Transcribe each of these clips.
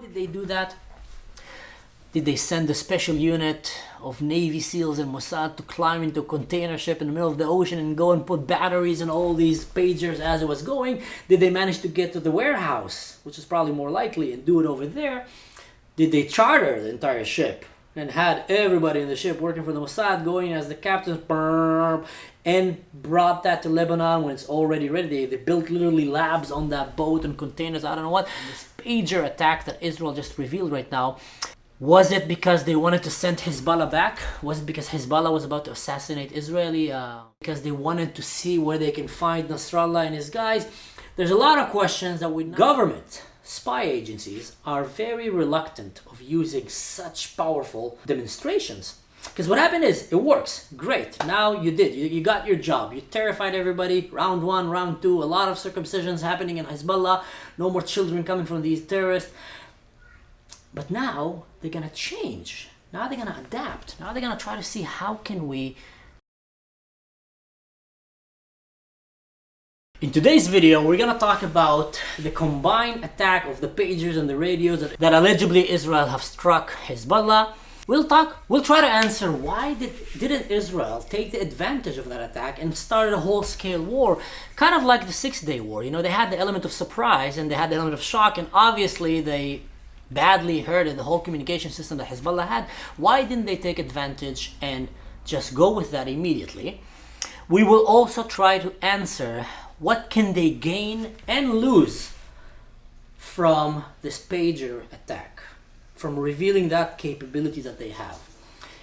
did they do that? Did they send a special unit of Navy SEALs and Mossad to climb into a container ship in the middle of the ocean and go and put batteries in all these pagers as it was going? Did they manage to get to the warehouse, which is probably more likely, and do it over there? Did they charter the entire ship and had everybody in the ship working for the Mossad going as the captains and brought that to Lebanon when it's already ready? They built literally labs on that boat and containers, I don't know what. And this pager attack that Israel just revealed right now, was it because they wanted to send Hezbollah back? Was it because Hezbollah was about to assassinate Israeli? Because they wanted to see where they can find Nasrallah and his guys? There's a lot of questions that we know. Government, spy agencies are very reluctant of using such powerful demonstrations. Because what happened is, it works. Great. Now you did. You got your job. You terrified everybody. Round one, round two, a lot of circumcisions happening in Hezbollah. No more children coming from these terrorists. But now they're going to change. Now they're going to adapt. Now they're going to try to see how can we... In today's video, we're going to talk about the combined attack of the pagers and the radios that allegedly Israel have struck Hezbollah. We'll try to answer why didn't Israel take the advantage of that attack and start a whole-scale war, kind of like the 6-Day War. You know, they had the element of surprise and they had the element of shock, and obviously they badly hurted the whole communication system that Hezbollah had. Why didn't they take advantage and just go with that immediately? We will also try to answer what can they gain and lose from this pager attack, from revealing that capability that they have.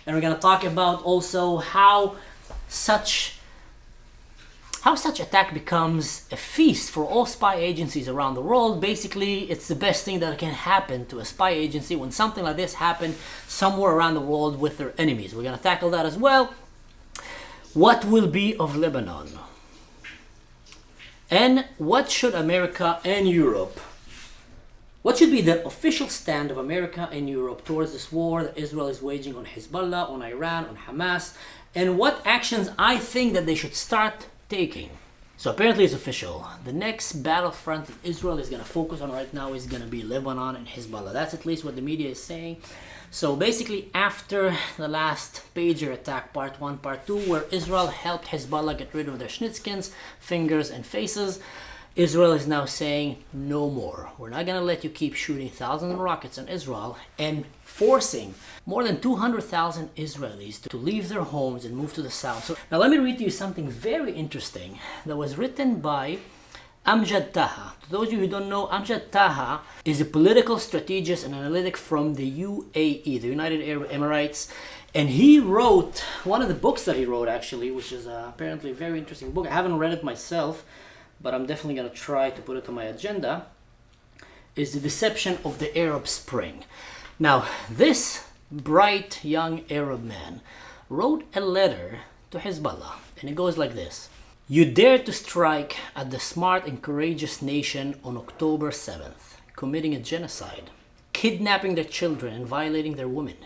And we're going to talk about also how such attack becomes a feast for all spy agencies around the world. Basically, it's the best thing that can happen to a spy agency when something like this happens somewhere around the world with their enemies. We're going to tackle that as well. What will be of Lebanon? And what should America and Europe, what should be the official stand of America and Europe towards this war that Israel is waging on Hezbollah, on Iran, on Hamas, and what actions I think that they should start taking? So apparently it's official. The next battlefront that Israel is going to focus on right now is going to be Lebanon and Hezbollah. That's at least what the media is saying. So basically, after the last pager attack, part 1, part 2, where Israel helped Hezbollah get rid of their schnitzkins, fingers and faces, Israel is now saying no more. We're not going to let you keep shooting thousands of rockets on Israel and forcing more than 200,000 Israelis to leave their homes and move to the south. So now let me read to you something very interesting that was written by Amjad Taha. To those of you who don't know, Amjad Taha is a political strategist and analytic from the UAE, the United Arab Emirates. And he wrote, one of the books that he wrote actually, which is apparently a very interesting book. I haven't read it myself, but I'm definitely going to try to put it on my agenda, is The Deception of the Arab Spring. Now, this bright young Arab man wrote a letter to Hezbollah, and it goes like this. You dared to strike at the smart and courageous nation on October 7th, committing a genocide, kidnapping their children and violating their women.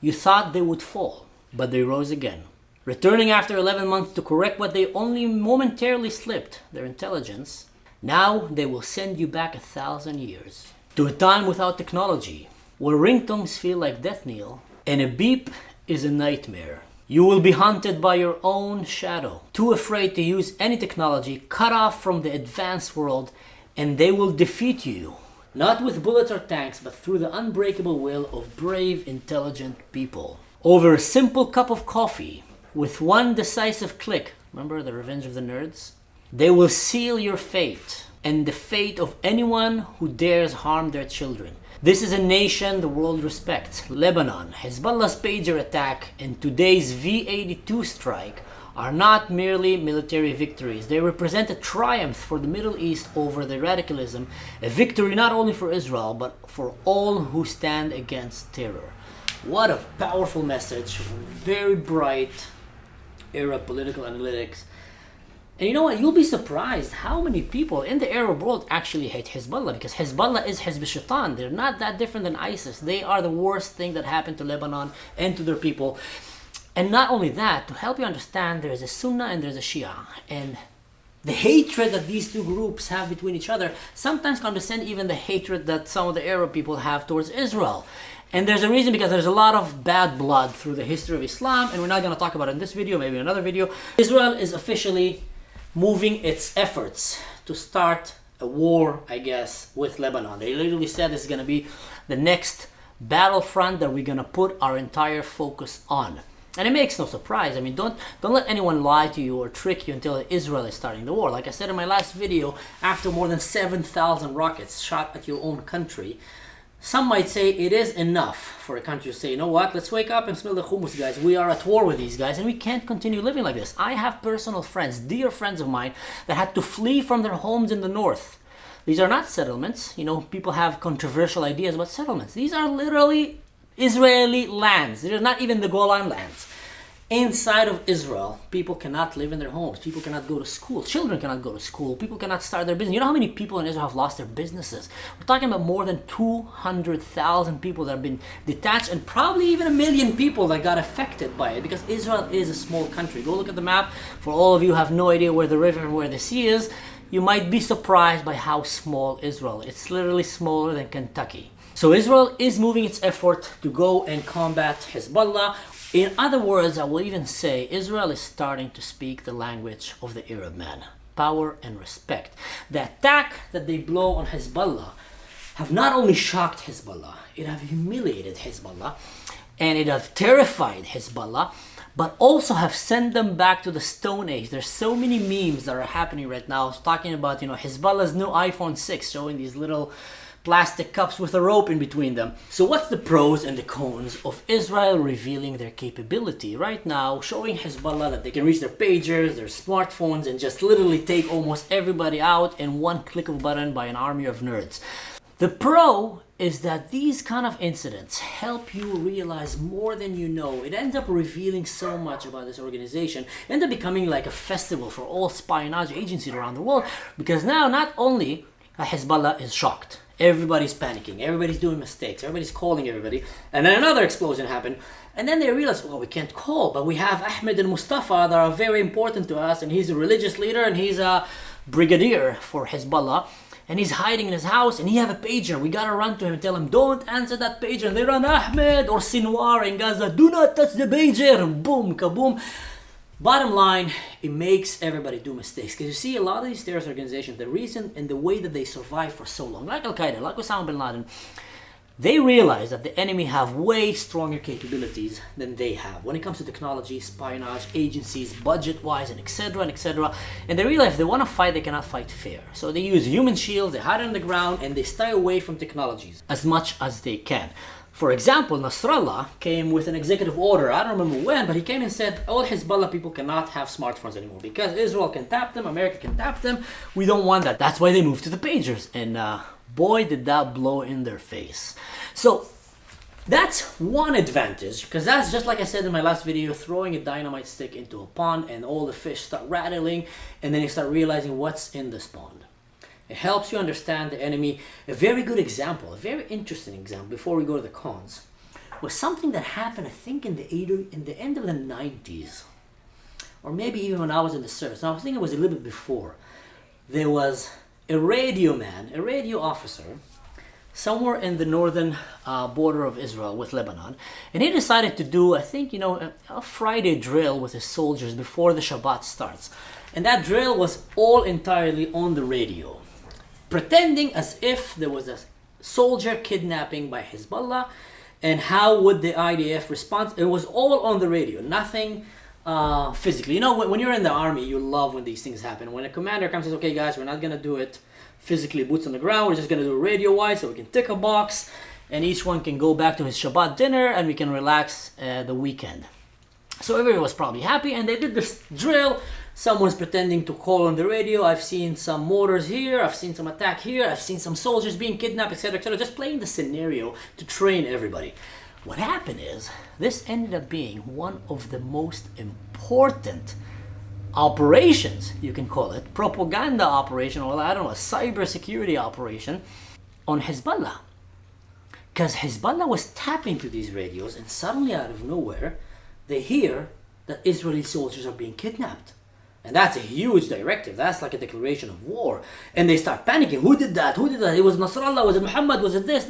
You thought they would fall, but they rose again. Returning after 11 months to correct what they only momentarily slipped, their intelligence, now they will send you back 1,000 years to a time without technology, where ringtones feel like death knell and a beep is a nightmare. You will be hunted by your own shadow, too afraid to use any technology, cut off from the advanced world, and they will defeat you, not with bullets or tanks, but through the unbreakable will of brave, intelligent people. Over a simple cup of coffee, with one decisive click, remember the Revenge of the Nerds? They will seal your fate, and the fate of anyone who dares harm their children. This is a nation the world respects. Lebanon, Hezbollah's pager attack, and today's V-82 strike are not merely military victories. They represent a triumph for the Middle East over the radicalism, a victory not only for Israel, but for all who stand against terror. What a powerful message, very bright Arab political analytics. And you know what? You'll be surprised how many people in the Arab world actually hate Hezbollah, because Hezbollah is Hezb Shaitan. They're not that different than ISIS. They are the worst thing that happened to Lebanon and to their people. And not only that, to help you understand, there is a Sunnah and there's a Shia. And the hatred that these two groups have between each other sometimes condescend even the hatred that some of the Arab people have towards Israel. And there's a reason, because there's a lot of bad blood through the history of Islam, and we're not going to talk about it in this video, maybe in another video. Israel is officially moving its efforts to start a war, I guess, with Lebanon. They literally said this is going to be the next battlefront that we're going to put our entire focus on. And it makes no surprise. I mean, don't let anyone lie to you or trick you until Israel is starting the war. Like I said in my last video, after more than 7,000 rockets shot at your own country, some might say it is enough for a country to say, you know what, let's wake up and smell the hummus, guys. We are at war with these guys, and we can't continue living like this. I have personal friends, dear friends of mine, that had to flee from their homes in the north. These are not settlements. You know, people have controversial ideas about settlements. These are literally Israeli lands. They're not even the Golan lands. Inside of Israel, people cannot live in their homes. People cannot go to school. Children cannot go to school. People cannot start their business. You know how many people in Israel have lost their businesses? We're talking about more than 200,000 people that have been detached, and probably even 1 million people that got affected by it, because Israel is a small country. Go look at the map. For all of you who have no idea where the river and where the sea is, you might be surprised by how small Israel is. It's literally smaller than Kentucky. So Israel is moving its effort to go and combat Hezbollah. In other words, I will even say Israel is starting to speak the language of the Arab man. Power and respect. The attack that they blow on Hezbollah have not only shocked Hezbollah, it have humiliated Hezbollah, and it have terrified Hezbollah, but also have sent them back to the Stone Age. There's so many memes that are happening right now talking about, you know, Hezbollah's new iPhone 6, showing these little plastic cups with a rope in between them. So what's the pros and the cons of Israel revealing their capability right now, showing Hezbollah that they can reach their pagers, their smartphones, and just literally take almost everybody out in one click of a button by an army of nerds? The pro is that these kind of incidents help you realize more than you know. It ends up revealing so much about this organization. It ends up becoming like a festival for all espionage agencies around the world, because now not only Hezbollah is shocked, everybody's panicking, everybody's doing mistakes, everybody's calling everybody, and then another explosion happened, and then they realize, well, we can't call, but we have Ahmed and Mustafa that are very important to us, and he's a religious leader, and he's a brigadier for Hezbollah, and he's hiding in his house, and he have a pager. We gotta run to him and tell him, don't answer that pager. And they run, Ahmed or Sinwar in Gaza, do not touch the pager, and boom, kaboom. Bottom line, it makes everybody do mistakes. Because you see, a lot of these terrorist organizations, the reason and the way that they survive for so long, like Al-Qaeda, like Osama bin Laden, they realize that the enemy have way stronger capabilities than they have when it comes to technology, espionage, agencies, budget-wise, and etc. and etc. And they realize if they want to fight, they cannot fight fair. So they use human shields, they hide on the ground, and they stay away from technologies as much as they can. For example, Nasrallah came with an executive order, I don't remember when, but he came and said, all Hezbollah people cannot have smartphones anymore because Israel can tap them, America can tap them. We don't want that. That's why they moved to the pagers. And boy, did that blow in their face. So that's one advantage, because that's just like I said in my last video, throwing a dynamite stick into a pond and all the fish start rattling, and then you start realizing what's in this pond. It helps you understand the enemy. A very good example, a very interesting example, before we go to the cons, was something that happened, I think, in the end of the 90s, or maybe even when I was in the service. Now, I think it was a little bit before. There was a radio man, a radio officer, somewhere in the northern border of Israel with Lebanon, and he decided to do, I think, a Friday drill with his soldiers before the Shabbat starts. And that drill was all entirely on the radio, pretending as if there was a soldier kidnapping by Hezbollah, and how would the IDF respond. It was all on the radio, nothing physically. You know, when you're in the army, you love when these things happen. When a commander comes and says, okay guys, we're not going to do it physically, boots on the ground, we're just going to do it radio-wise, so we can tick a box, and each one can go back to his Shabbat dinner, and we can relax the weekend. So everyone was probably happy, and they did this drill. Someone's pretending to call on the radio. I've seen some mortars here, I've seen some attack here, I've seen some soldiers being kidnapped, etc., etc. Just playing the scenario to train everybody. What happened is, this ended up being one of the most important operations, you can call it, propaganda operation, or I don't know, a cyber security operation on Hezbollah. Because Hezbollah was tapping to these radios, and suddenly out of nowhere, they hear that Israeli soldiers are being kidnapped. And that's a huge directive. That's like a declaration of war. And they start panicking. Who did that? Who did that? It was Nasrallah. Was it Muhammad? Was it this?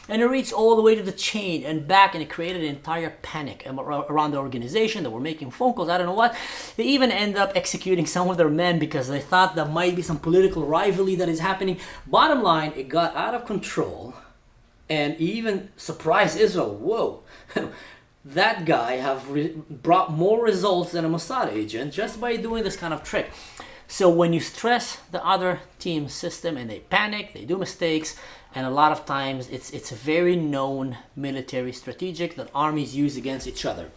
And it reached all the way to the chain and back, and it created an entire panic around the organization that were making phone calls. I don't know what. They even end up executing some of their men because they thought there might be some political rivalry that is happening. Bottom line, it got out of control and even surprised Israel. Whoa. That guy have brought more results than a Mossad agent just by doing this kind of trick. So when you stress the other team's system and they panic, they do mistakes, and a lot of times it's a very known military strategic that armies use against each other.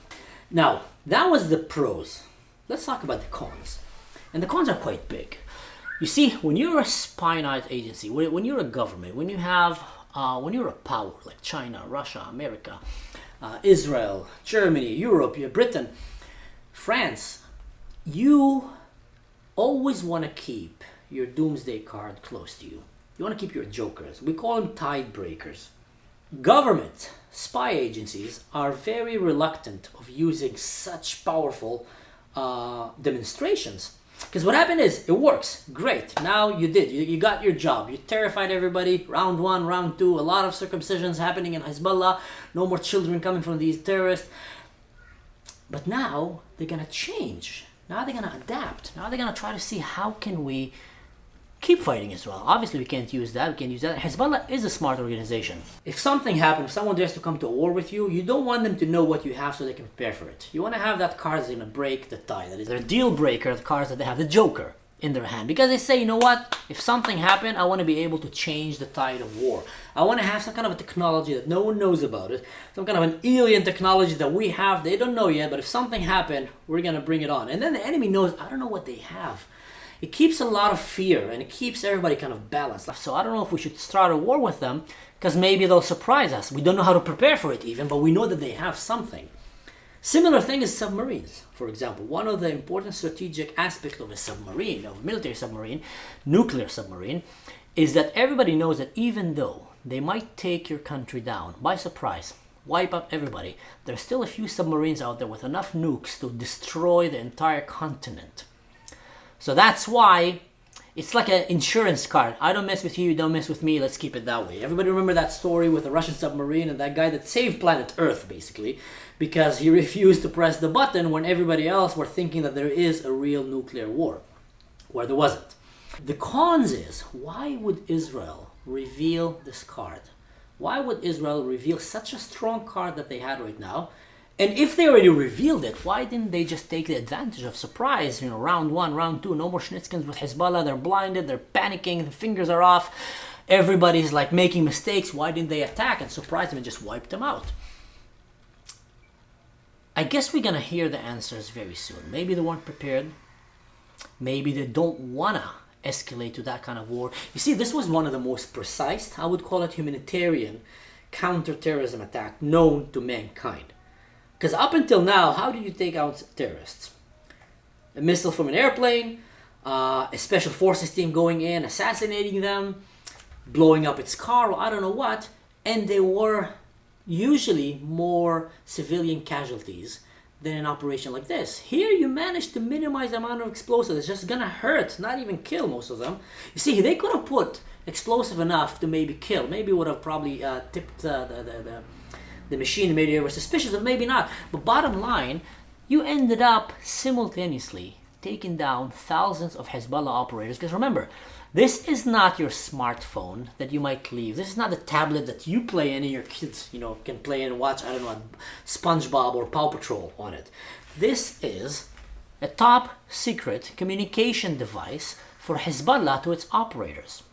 Now, that was the pros. Let's talk about the cons. And the cons are quite big. You see, when you're a spionage agency, when you're a government, when you're a power like China, Russia, America, Israel, Germany, Europe, Britain, France, you always want to keep your doomsday card close to you. You want to keep your jokers. We call them tide breakers. Government spy agencies are very reluctant of using such powerful demonstrations. Because what happened is, it works. Great. Now you did. You got your job. You terrified everybody. Round one, round two, a lot of circumcisions happening in Hezbollah. No more children coming from these terrorists. But now they're going to change. Now they're going to adapt. Now they're going to try to see how can we keep fighting Israel. Obviously, we can't use that. We can't use that. Hezbollah is a smart organization. If something happens, if someone dares to come to a war with you, you don't want them to know what you have so they can prepare for it. You want to have that card that's going to break the tie. That is their deal breaker, the cards that they have, the joker in their hand. Because they say, you know what? If something happened, I want to be able to change the tide of war. I want to have some kind of a technology that no one knows about it. Some kind of an alien technology that we have. They don't know yet, but if something happened, we're going to bring it on. And then the enemy knows, I don't know what they have. It keeps a lot of fear and it keeps everybody kind of balanced. So I don't know if we should start a war with them because maybe they'll surprise us. We don't know how to prepare for it even, but we know that they have something. Similar thing is submarines, for example. One of the important strategic aspects of a submarine, of a military submarine, nuclear submarine, is that everybody knows that even though they might take your country down by surprise, wipe out everybody, there's still a few submarines out there with enough nukes to destroy the entire continent. So that's why it's like an insurance card. I don't mess with you, you don't mess with me, let's keep it that way. Everybody remember that story with the Russian submarine and that guy that saved planet Earth, basically, because he refused to press the button when everybody else were thinking that there is a real nuclear war, where there wasn't. The cons is, why would Israel reveal this card? Why would Israel reveal such a strong card that they had right now? And if they already revealed it, why didn't they just take the advantage of surprise? You know, round one, round two, no more schnitzkins with Hezbollah. They're blinded, they're panicking, the fingers are off. Everybody's like making mistakes. Why didn't they attack and surprise them and just wipe them out? I guess we're going to hear the answers very soon. Maybe they weren't prepared. Maybe they don't want to escalate to that kind of war. You see, this was one of the most precise, I would call it humanitarian, counter-terrorism attack known to mankind. Because up until now, how do you take out terrorists? A missile from an airplane, a special forces team going in, assassinating them, blowing up its car, or I don't know what. And there were usually more civilian casualties than an operation like this. Here you managed to minimize the amount of explosives. It's just gonna hurt, not even kill most of them. You see, they could have put explosive enough to maybe kill. Maybe would have probably tipped the machine, made they were suspicious, or maybe not. But bottom line, you ended up simultaneously taking down thousands of Hezbollah operators. Because remember, this is not your smartphone that you might leave. This is not the tablet that you play in and your kids, you know, can play and watch, I don't know, SpongeBob or Paw Patrol on it. This is a top secret communication device for Hezbollah to its operators.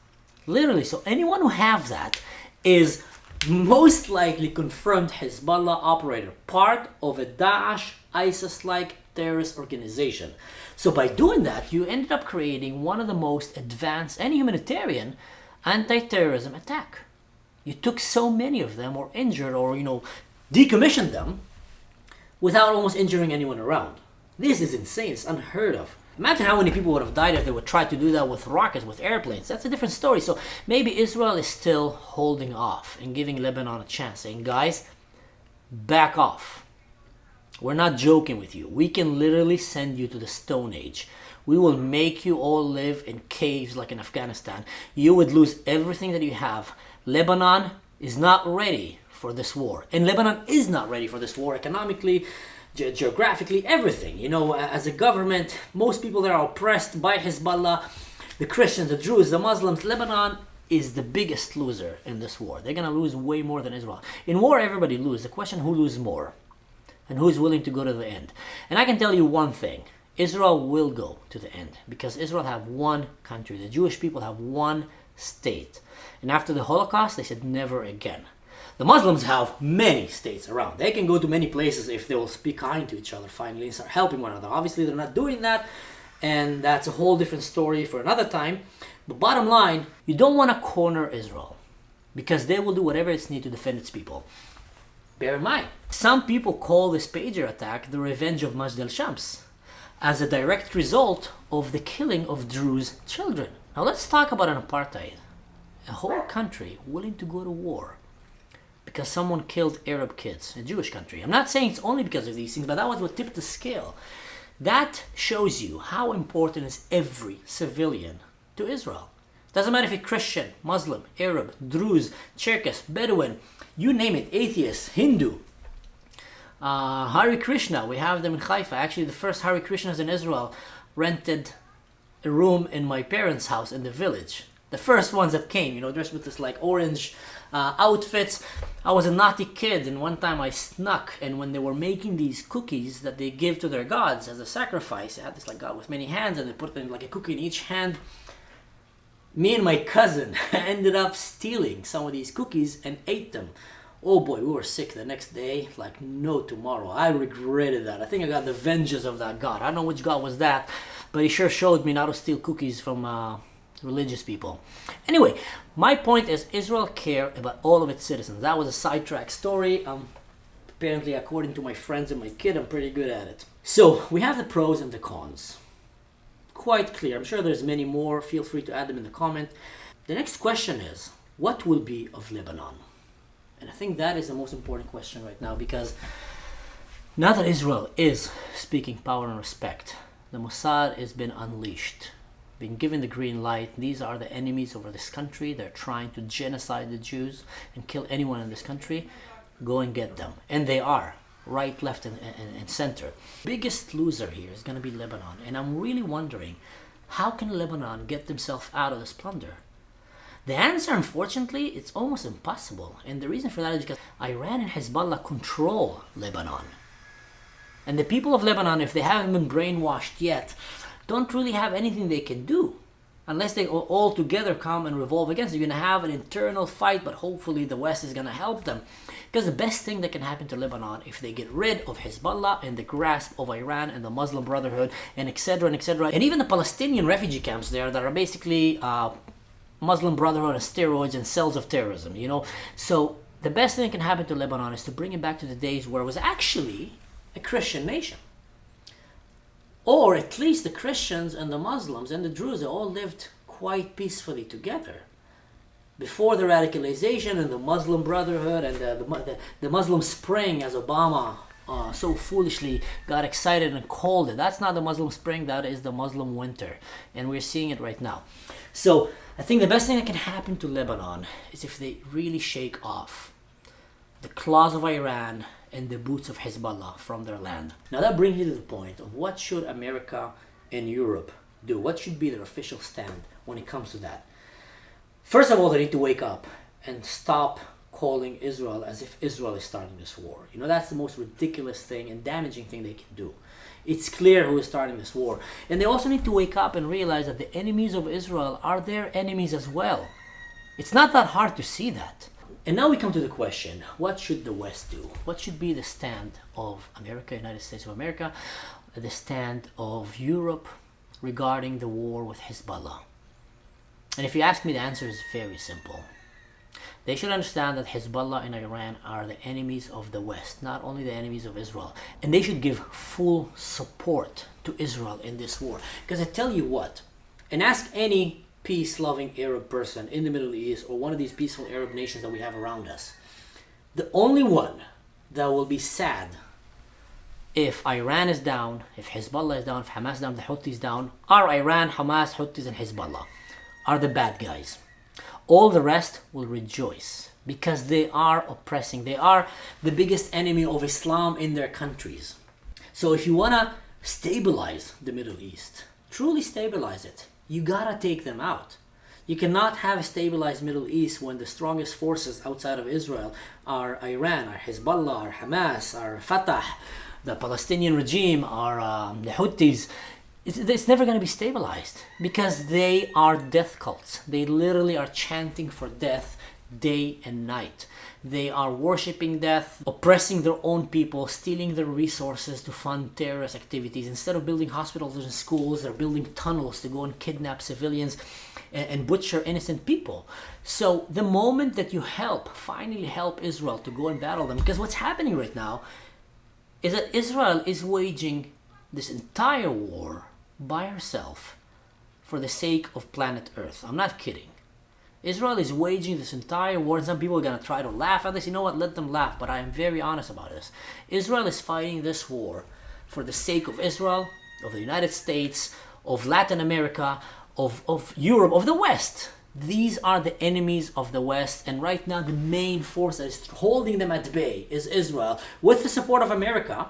Literally, so anyone who has that is most likely confirmed Hezbollah operator, part of a Daesh, ISIS-like terrorist organization. So by doing that, you ended up creating one of the most advanced and humanitarian anti-terrorism attack. You took so many of them, or injured, or decommissioned them without almost injuring anyone around. This is insane. It's unheard of. Imagine how many people would have died if they would try to do that with rockets, with airplanes. That's a different story. So maybe Israel is still holding off and giving Lebanon a chance, saying, guys, back off. We're not joking with you. We can literally send you to the Stone Age. We will make you all live in caves like in Afghanistan. You would lose everything that you have. Lebanon is not ready for this war. And Lebanon is not ready for this war economically, geographically, everything. You know, as a government, most people there are oppressed by Hezbollah, the Christians, the Druze, the Muslims. Lebanon is the biggest loser in this war. They're going to lose way more than Israel. In war, everybody loses. The question, who loses more? And who's willing to go to the end? And I can tell you one thing. Israel will go to the end because Israel have one country. The Jewish people have one state. And after the Holocaust, they said never again. The Muslims have many states around. They can go to many places if they will speak kind to each other finally and start helping one another. Obviously, they're not doing that. And that's a whole different story for another time. But bottom line, you don't want to corner Israel because they will do whatever it's needed to defend its people. Bear in mind, some people call this pager attack the revenge of Majd al-Shams as a direct result of the killing of Druze children. Now let's talk about an apartheid. A whole country willing to go to war because someone killed Arab kids, a Jewish country. I'm not saying it's only because of these things, but that was what tipped the scale. That shows you how important is every civilian to Israel. Doesn't matter if you're Christian, Muslim, Arab, Druze, Cherkess, Bedouin, you name it, atheist, Hindu, Hare Krishna. We have them in Haifa. Actually, the first Hare Krishnas in Israel rented a room in my parents' house in the village. The first ones that came, you know, dressed with this like orange outfits. I was a naughty kid, and one time I snuck, and when they were making these cookies that they give to their gods as a sacrifice, they had this like god with many hands, and they put them like a cookie in each hand. Me and my cousin ended up stealing some of these cookies and ate them. Oh boy, we were sick the next day like no tomorrow. I regretted that. I think I got the vengeance of that god. I don't know which god was that, but he sure showed me not to steal cookies from religious people. Anyway, my point is Israel cares about all of its citizens. That was a sidetrack story. Apparently, according to my friends and my kid, I'm pretty good at it. So we have the pros and the cons. Quite clear. I'm sure there's many more. Feel free to add them in the comment. The next question is, what will be of Lebanon? And I think that is the most important question right now, because now that Israel is speaking power and respect, the Mossad has been unleashed, been given the green light. These are the enemies over this country. They're trying to genocide the Jews and kill anyone in this country. Go and get them. And they are. Right, left, and center. Biggest loser here is going to be Lebanon. And I'm really wondering, how can Lebanon get themselves out of this plunder? The answer, unfortunately, it's almost impossible. And the reason for that is because Iran and Hezbollah control Lebanon. And the people of Lebanon, if they haven't been brainwashed yet, don't really have anything they can do. Unless they all together come and revolve against it. You're going to have an internal fight, but hopefully the West is going to help them. Because the best thing that can happen to Lebanon, if they get rid of Hezbollah and the grasp of Iran and the Muslim Brotherhood, and etc., and even the Palestinian refugee camps there that are basically Muslim Brotherhood and steroids and cells of terrorism, you know. So the best thing that can happen to Lebanon is to bring it back to the days where it was actually a Christian nation. Or at least the Christians and the Muslims and the Druze all lived quite peacefully together. Before the radicalization and the Muslim Brotherhood and the Muslim Spring, as Obama so foolishly got excited and called it. That's not the Muslim Spring, that is the Muslim Winter. And we're seeing it right now. So I think the best thing that can happen to Lebanon is if they really shake off the claws of Iran and the boots of Hezbollah from their land. Now that brings me to the point of what should America and Europe do? What should be their official stand when it comes to that? First of all, they need to wake up and stop calling Israel as if Israel is starting this war. You know, that's the most ridiculous thing and damaging thing they can do. It's clear who is starting this war. And they also need to wake up and realize that the enemies of Israel are their enemies as well. It's not that hard to see that. And now we come to the question, what should the West do? What should be the stand of America, United States of America, the stand of Europe regarding the war with Hezbollah? And if you ask me, the answer is very simple. They should understand that Hezbollah and Iran are the enemies of the West, not only the enemies of Israel. And they should give full support to Israel in this war. Because I tell you what, and ask any peace-loving Arab person in the Middle East or one of these peaceful Arab nations that we have around us, the only one that will be sad If Iran is down, if Hezbollah is down, if Hamas is down, the Houthis down, are Iran, Hamas, Houthis, and Hezbollah are the bad guys. All the rest will rejoice because they are oppressing. They are the biggest enemy of Islam in their countries. So if you want to stabilize the Middle East, truly stabilize it, you gotta take them out. You cannot have a stabilized Middle East when the strongest forces outside of Israel are Iran, are Hezbollah, are Hamas, are Fatah, the Palestinian regime, are the Houthis. It's never going to be stabilized because they are death cults. They literally are chanting for death day and night. They are worshipping death, oppressing their own people, stealing their resources to fund terrorist activities. Instead of building hospitals and schools, they're building tunnels to go and kidnap civilians and butcher innocent people. So the moment that you finally help Israel to go and battle them, because what's happening right now is that Israel is waging this entire war by herself for the sake of planet Earth. I'm not kidding. Israel is waging this entire war, and some people are going to try to laugh at this. You know what? Let them laugh, but I am very honest about this. Israel is fighting this war for the sake of Israel, of the United States, of Latin America, of Europe, of the West. These are the enemies of the West, and right now the main force that is holding them at bay is Israel, with the support of America,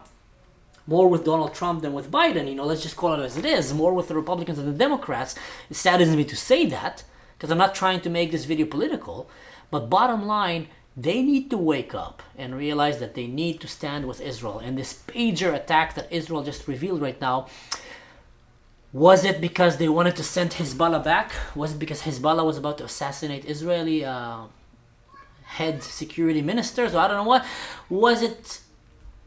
more with Donald Trump than with Biden. Let's just call it as it is, more with the Republicans and the Democrats. It saddens me to say that, because I'm not trying to make this video political, but bottom line, they need to wake up and realize that they need to stand with Israel. And this pager attack that Israel just revealed right now, was it because they wanted to send Hezbollah back? Was it because Hezbollah was about to assassinate Israeli head security ministers? Or I don't know what. Was it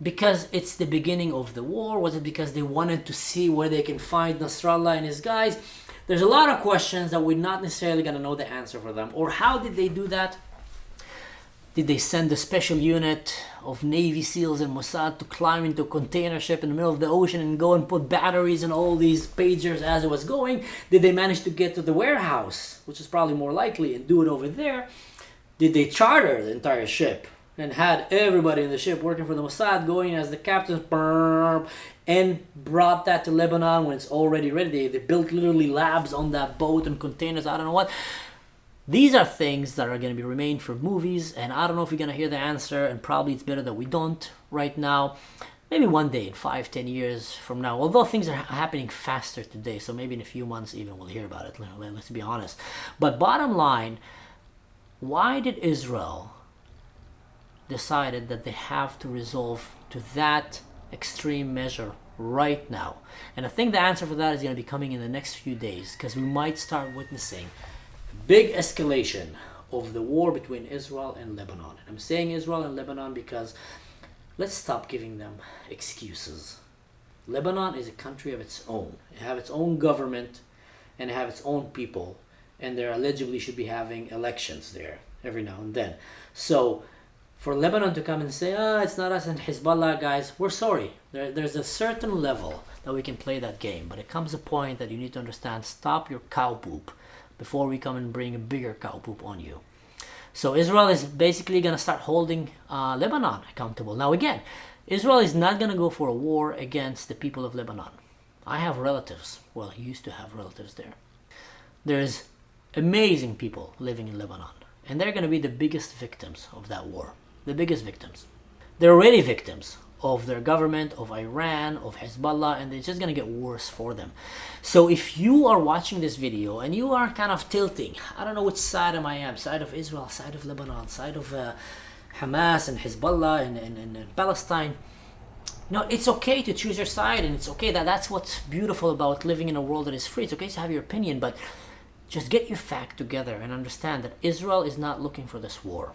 because it's the beginning of the war? Was it because they wanted to see where they can find Nasrallah and his guys? There's a lot of questions that we're not necessarily going to know the answer for them. Or how did they do that? Did they send a special unit of Navy SEALs and Mossad to climb into a container ship in the middle of the ocean and go and put batteries in all these pagers as it was going? Did they manage to get to the warehouse, which is probably more likely, and do it over there? Did they charter the entire ship and had everybody in the ship working for the Mossad going as the captains and brought that to Lebanon when it's already ready? They built literally labs on that boat and containers, I don't know what. These are things that are going to remain for movies, and I don't know if we're going to hear the answer, and probably it's better that we don't right now. Maybe one day, in 5-10 years from now, although things are happening faster today, so maybe in a few months even we'll hear about it, let's be honest. But bottom line, why did Israel decided that they have to resolve to that extreme measure right now? And I think the answer for that is going to be coming in the next few days, because we might start witnessing big escalation of the war between Israel and Lebanon. And I'm saying Israel and Lebanon because let's stop giving them excuses. Lebanon is a country of its own. It has its own government and it has its own people, and they allegedly should be having elections there every now and then. So for Lebanon to come and say, it's not us and Hezbollah, guys, we're sorry. There's a certain level that we can play that game, but it comes a point that you need to understand, stop your cow poop before we come and bring a bigger cow poop on you. So Israel is basically going to start holding Lebanon accountable. Now again, Israel is not going to go for a war against the people of Lebanon. I have relatives. Well, I used to have relatives there. There's amazing people living in Lebanon, and they're going to be the biggest victims of that war. The biggest victims. They're already victims of their government, of Iran, of Hezbollah, and it's just going to get worse for them. So if you are watching this video and you are kind of tilting, I don't know which side I am, side of Israel, side of Lebanon, side of Hamas and Hezbollah and Palestine, it's okay to choose your side, and it's okay that's what's beautiful about living in a world that is free. It's okay to have your opinion, but just get your fact together and understand that Israel is not looking for this war.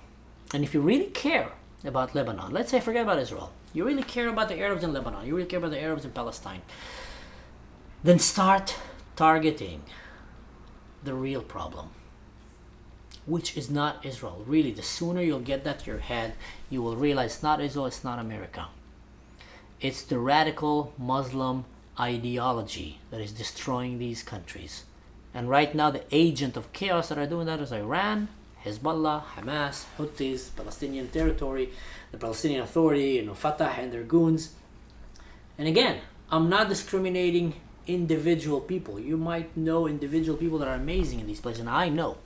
And if you really care about Lebanon, let's say forget about Israel, you really care about the Arabs in Lebanon, you really care about the Arabs in Palestine, then start targeting the real problem, which is not Israel. Really, the sooner you'll get that to your head, you will realize it's not Israel, it's not America. It's the radical Muslim ideology that is destroying these countries. And right now, the agent of chaos that are doing that is Iran, Hezbollah, Hamas, Houthis, Palestinian territory, the Palestinian Authority, Fatah and their goons. And again, I'm not discriminating individual people. You might know individual people that are amazing in these places, and I know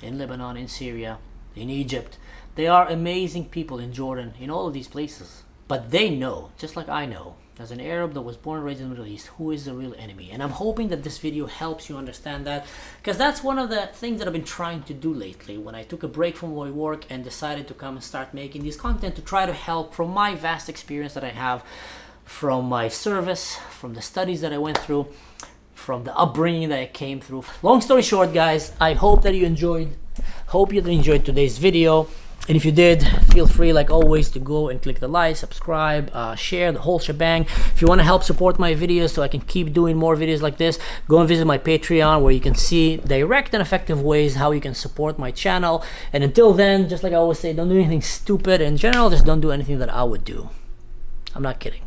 in Lebanon, in Syria, in Egypt, they are amazing people, in Jordan, in all of these places. But they know, just like I know, as an Arab that was born and raised in the Middle East, who is the real enemy. And I'm hoping that this video helps you understand that, because that's one of the things that I've been trying to do lately when I took a break from my work and decided to come and start making this content to try to help from my vast experience that I have from my service, from the studies that I went through, from the upbringing that I came through. Long story short, guys, I hope that you enjoyed today's video. And if you did, feel free, like always, to go and click the like, subscribe, share, the whole shebang. If you want to help support my videos so I can keep doing more videos like this, go and visit my Patreon, where you can see direct and effective ways how you can support my channel. And until then, just like I always say, don't do anything stupid. In general, just don't do anything that I would do. I'm not kidding.